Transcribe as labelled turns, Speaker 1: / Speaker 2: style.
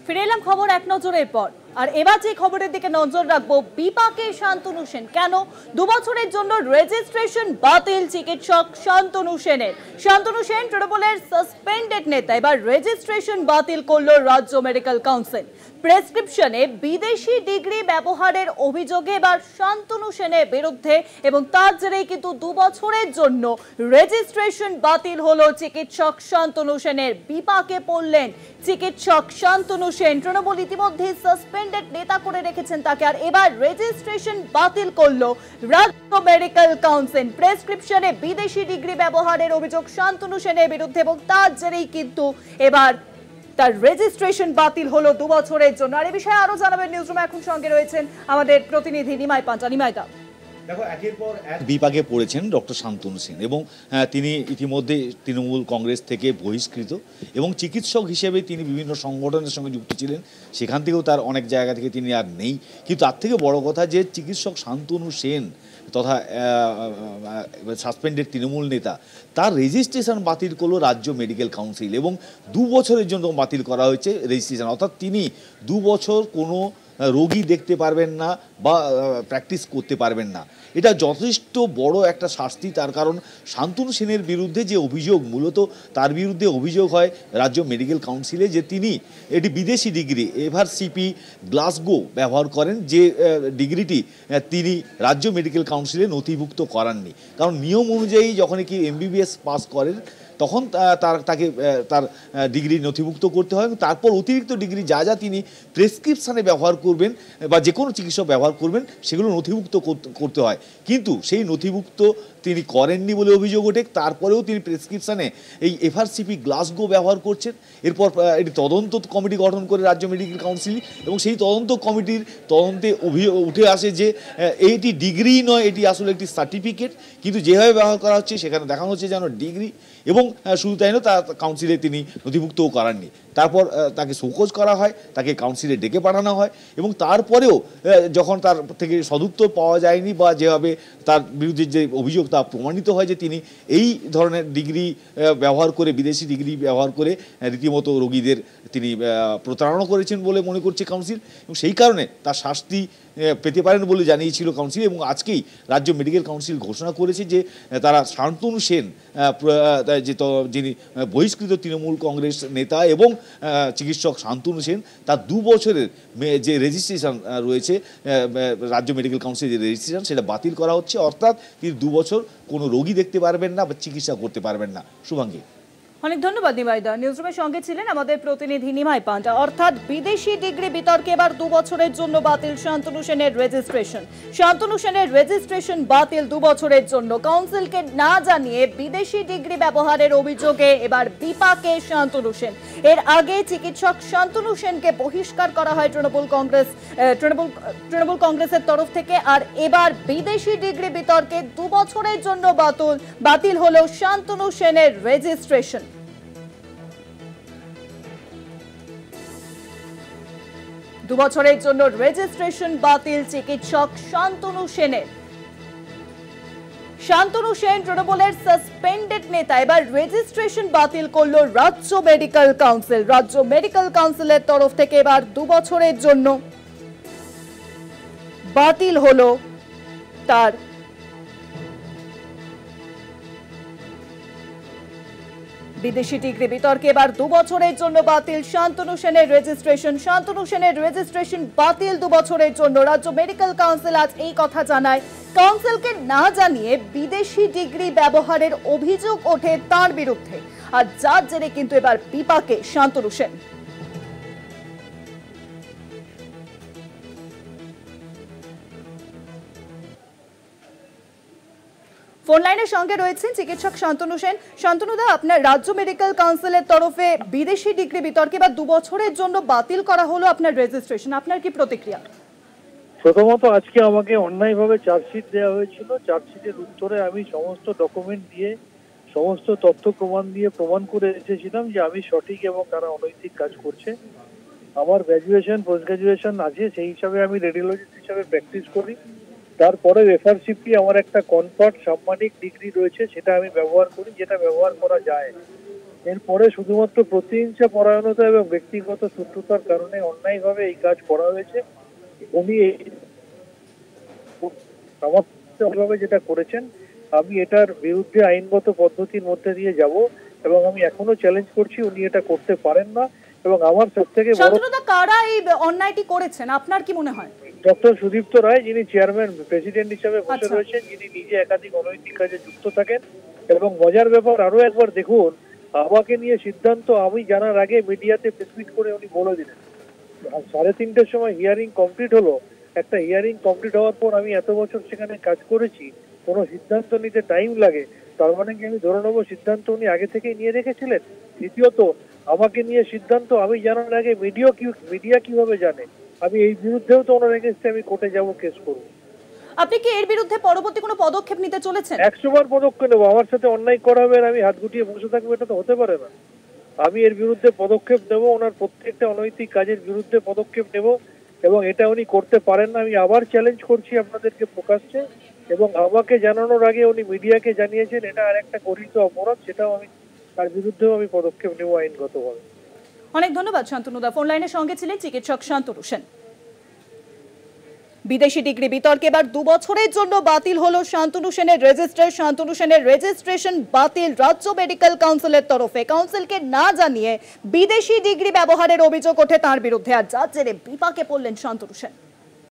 Speaker 1: ফিরে এলাম খবর এক নজরের পর। আর এবার যে খবরের দিকে নজর রাখবো, বিপাকে শান্তনু সেন। কেন 2 বছরের জন্য রেজিস্ট্রেশন বাতিল চিকিৎসক শান্তনু সেনের। শান্তনু সেন তৃণমূলের সাসপেন্ডেড নেতা, এবার রেজিস্ট্রেশন বাতিল করলো রাজ্য মেডিকেল কাউন্সিল। প্রেসক্রিপশনে বিদেশি ডিগ্রি ব্যবহারের অভিযোগে এবার শান্তনু সেনের বিরুদ্ধে এবং তার জেরেই কিন্তু 2 বছরের জন্য রেজিস্ট্রেশন বাতিল হলো চিকিৎসক শান্তনু সেনের। বিপাকে পড়লেন চিকিৎসক শান্তনু সেন। তৃণমূল ইতিমধ্যে সাসপেন্ডেড নেতা করে রেখেছেন তাকে, আর এবার রেজিস্ট্রেশন বাতিল করলো রাজ্য মেডিকেল কাউন্সিল। প্রেসক্রিপশনে বিদেশি ডিগ্রি ব্যবহারের অভিযোগ শান্তনু সেনের বিরুদ্ধে এবং তার জেরেই কিন্তু এবার তার রেজিস্ট্রেশন বাতিল হলো 2 বছরের জন্য। আর এই বিষয়ে আরো জানাবেন নিউজরুমে এখন সঙ্গে রয়েছেন আমাদের প্রতিনিধি নিমাই পাঞ্চা। নিমাইদা,
Speaker 2: দেখো, একের পর এক বিপাকে পড়েছেন ডক্টর শান্তনু সেন এবং তিনি ইতিমধ্যে তৃণমূল কংগ্রেস থেকে বহিষ্কৃত এবং চিকিৎসক হিসেবে তিনি বিভিন্ন সংগঠনের সঙ্গে যুক্ত ছিলেন, সেখান থেকেও তার অনেক জায়গা থেকে তিনি আর নেই। কিন্তু তার থেকে বড় কথা যে চিকিৎসক শান্তনু সেন তথা সাসপেন্ডেড তৃণমূল নেতা, তার রেজিস্ট্রেশন বাতিল করলো রাজ্য মেডিকেল কাউন্সিল এবং 2 বছরের জন্য বাতিল করা হয়েছে রেজিস্ট্রেশন। অর্থাৎ তিনি 2 বছর কোনো রোগী দেখতে পারবেন না বা প্র্যাকটিস করতে পারবেন না। এটা যথেষ্ট বড় একটা শাস্তি। তার কারণ শান্তনু সেনের বিরুদ্ধে যে অভিযোগ, মূলত তার বিরুদ্ধে অভিযোগ হয় রাজ্য মেডিকেল কাউন্সিলে যে তিনি এটি বিদেশি ডিগ্রি এফআরসিপি গ্লাসগো ব্যবহার করেন, যে ডিগ্রিটি তিনি রাজ্য মেডিকেল কাউন্সিলে নথিভুক্ত করাননি। কারণ নিয়ম অনুযায়ী যখন কি এমবিবিএস পাস করেন তখন তাকে তার ডিগ্রি নথিভুক্ত করতে হয়, তারপর অতিরিক্ত ডিগ্রি যা যা তিনি প্রেসক্রিপশানে ব্যবহার করবেন বা যে কোনো চিকিৎসক ব্যবহার করবেন সেগুলো নথিভুক্ত করতে হয়। কিন্তু সেই নথিভুক্ত তিনি করেননি বলে অভিযোগ ওঠে। তারপরেও তিনি প্রেসক্রিপশানে এই এফআরসিপি গ্লাসগো ব্যবহার করছেন। এরপর এটি তদন্ত কমিটি গঠন করে রাজ্য মেডিকেল কাউন্সিল এবং সেই তদন্ত কমিটির তদন্তে উঠে আসে যে এইটি ডিগ্রি নয়, এটি আসলে একটি সার্টিফিকেট, কিন্তু যেভাবে ব্যবহার করা হচ্ছে সেখানে দেখানো হচ্ছে যেন ডিগ্রি। এবং শুধু তাই নয়, তার কাউন্সিলে তিনি নথিভুক্তও করাননি। তারপর তাকে শোকজ করা হয়, তাকে কাউন্সিলে ডেকে পাঠানো হয় এবং তারপরেও যখন তার থেকে সদুত্তর পাওয়া যায়নি বা যেভাবে তার বিরুদ্ধে যে অভিযোগ তা প্রমাণিত হয় যে তিনি এই ধরনের ডিগ্রি ব্যবহার করে, বিদেশি ডিগ্রি ব্যবহার করে রীতিমতো রোগীদের তিনি প্রতারণা করেছেন বলে মনে করছে কাউন্সিল এবং সেই কারণে তার শাস্তি পেতে পারেন বলে জানিয়েছিল কাউন্সিল। এবং আজকেই রাজ্য মেডিকেল কাউন্সিল ঘোষণা করেছে যে তারা শান্তনু সেন, যিনি বহিষ্কৃত তৃণমূল কংগ্রেস নেতা এবং চিকিৎসক শান্তনু সেন, তার 2 বছরের যে রেজিস্ট্রেশন রয়েছে রাজ্য মেডিকেল কাউন্সিলের যে রেজিস্ট্রেশন, সেটা বাতিল করা হচ্ছে। অর্থাৎ তিনি 2 বছর কোনো রোগী দেখতে পারবেন না বা চিকিৎসা করতে পারবেন না। শুভাঙ্গী,
Speaker 1: অনেক ধন্যবাদ নিমাইদা। নিউজরুমের সঙ্গে ছিলেন আমাদের প্রতিনিধি নিমাই পান্ডা। অর্থাৎ বিদেশি ডিগ্রি বিতর্কে এবার 2 বছরের জন্য বাতিল শান্তনু সেনের রেজিস্ট্রেশন। শান্তনু সেনের রেজিস্ট্রেশন বাতিল 2 বছরের জন্য। কাউন্সিলকে না জানিয়ে বিদেশি ডিগ্রি ব্যবহারের অভিযোগে এবার বিপাকে শান্তনু সেন। এর আগে চিকিৎসক শান্তনু সেনকে বহিষ্কার করা হয় তৃণমূল কংগ্রেসের তরফ থেকে, আর এবার বিদেশি ডিগ্রি বিতর্কে 2 বছরের জন্য বাতিল হলো শান্তনু সেনের রেজিস্ট্রেশন। 2 বছরের জন্য রেজিস্ট্রেশন বাতিল চিকিৎসক শান্তনু সেনের। শান্তনু সেন তৃণমূলের সাসপেন্ডেড নেতা, এবার রেজিস্ট্রেশন বাতিল করলো রাজ্য মেডিকেল কাউন্সিল। রাজ্য মেডিকেল কাউন্সিলের তরফ থেকে এবার 2 বছরের জন্য বাতিল হলো তার বিদেশি ডিগ্রি বিতর্কে এবার 2 বছরের জন্য বাতিল শান্তনু সেনের রেজিস্ট্রেশন। শান্তনু সেনের রেজিস্ট্রেশন বাতিল 2 বছরের জন্য। রাজ্য মেডিকেল কাউন্সিল আজ এই কথা জানায়। কাউন্সিলকে না জানিয়ে বিদেশি ডিগ্রি ব্যবহারের অভিযোগ ওঠে তার বিরুদ্ধে, আর যার জেরে কিন্তু এবার বিপাকে শান্তনু সেন। ফোন লাইনের সঙ্গে রয়েছেন চিকিৎসক শান্তনু সেন। শান্তনুদা, আপনার রাজ্য মেডিকেল কাউন্সিলের তরফে বিদেশি ডিগ্রি বিতর্কে বা 2 বছরের জন্য বাতিল করা হলো আপনার রেজিস্ট্রেশন, আপনার কি প্রতিক্রিয়া?
Speaker 3: প্রথমত আজকে আমাকে অন্যায়ভাবে চার্জশিট দেওয়া হয়েছিল। চার্জশিটের উত্তরে আমি সমস্ত ডকুমেন্ট দিয়ে, সমস্ত তথ্য প্রমাণ দিয়ে প্রমাণ করে এসেছিলাম যে আমি সঠিক এবং তারা অনৈতিক কাজ করছে। আমার গ্র্যাজুয়েশন, পোস্ট গ্র্যাজুয়েশন আছে, সেই হিসাবে আমি রেডিওলজিস্ট হিসাবে প্র্যাকটিস করি। তারপরে এফআরসিপি আমার একটা কনফার্ট সাম্মানিক ডিগ্রি রয়েছে, সেটা আমি ব্যবহার করি, যেটা ব্যবহার করা যায়। এরপরে শুধুমাত্র প্রতিহিংসা পরায়ণতা এবং ব্যক্তিগত শত্রুতার কারণে অন্যায়ভাবে এই কাজ করা হয়েছে। উনি আমার সাথে যেটা করেছেন, আমি এটার বিরুদ্ধে আইনগত পদ্ধতির মধ্যে দিয়ে যাব এবং আমি এখনো চ্যালেঞ্জ করছি উনি এটা করতে পারেন না। এবং আমার সব থেকে বড়
Speaker 1: শান্তনুদা, কারা এই অন্যায়টি করেছেন আপনার কি মনে হয়?
Speaker 3: ডক্টর সুদীপ্ত রায়, যিনি চেয়ারম্যান প্রেসিডেন্ট হিসেবে বসে
Speaker 1: আচ্ছা।
Speaker 3: রয়েছেন, যিনি নিজে একাধিক অনৈতিক কাজে যুক্ত থাকেন। এবং মজার ব্যাপার আরো একবার দেখুন, আমাকে নিয়ে সিদ্ধান্ত আমি জানার আগে মিডিয়াতে প্রেসমিট করে উনি বলে দিলেন। 3:30টার সময় হিয়ারিং কমপ্লিট হলো। একটা হিয়ারিং কমপ্লিট হওয়ার পর আমি এত বছর সেখানে কাজ করেছি, কোনো সিদ্ধান্ত নিতে টাইম লাগে, তার মানে কি আমি ধরে নেবো সিদ্ধান্ত উনি আগে থেকেই নিয়ে রেখেছিলেন? দ্বিতীয়ত, আমাকে নিয়ে সিদ্ধান্ত আমি জানার আগে মিডিয়া কিভাবে জানে? আমি এই বিরুদ্ধেও তো ওনার এগেন্স্টে আমি কোর্টে যাব, কেস করবো।
Speaker 1: আপনি কি এর বিরুদ্ধে পরবর্তী কোনো পদক্ষেপ নিতে চলেছেন?
Speaker 3: 100 বার পদক্ষেপ নেবো। আমার সাথে অন্যায় করা হবে আর আমি হাত গুটিয়ে বসে থাকবো, এটা তো হতে পারে না। আমি এর বিরুদ্ধে পদক্ষেপ নেব, ওনার প্রত্যেকটা অনৈতিক কাজের বিরুদ্ধে পদক্ষেপ নেব। এবং এটা উনি করতে পারেন না, আমি আবার চ্যালেঞ্জ করছি আপনাদেরকে প্রকাশ্যে। এবং আমাকে জানানোর আগে উনি মিডিয়াকে জানিয়েছেন, এটা আর একটা গরিত অপরাধ, সেটাও আমি তার বিরুদ্ধেও আমি পদক্ষেপ নেব আইনগতভাবে।
Speaker 1: অনেক ধন্যবাদ শান্তনুদা। ফোন লাইনের সঙ্গে ছিলেন চিকিৎসক শান্তনু সেন। বিদেশি ডিগ্রি বিতর্কে এবার 2 বছরের জন্য বাতিল হলো শান্তনু সেনের রেজিস্ট্রেশন। শান্তনু সেনের রেজিস্ট্রেশন বাতিল রাজ্য মেডিকেল কাউন্সিলের তরফে। কাউন্সিলকে না জানিয়ে বিদেশি ডিগ্রি ব্যবহারের অভিযোগ ওঠে তার বিরুদ্ধে, আর যার জেরে বিপাকে পড়লেন শান্তনু সেন।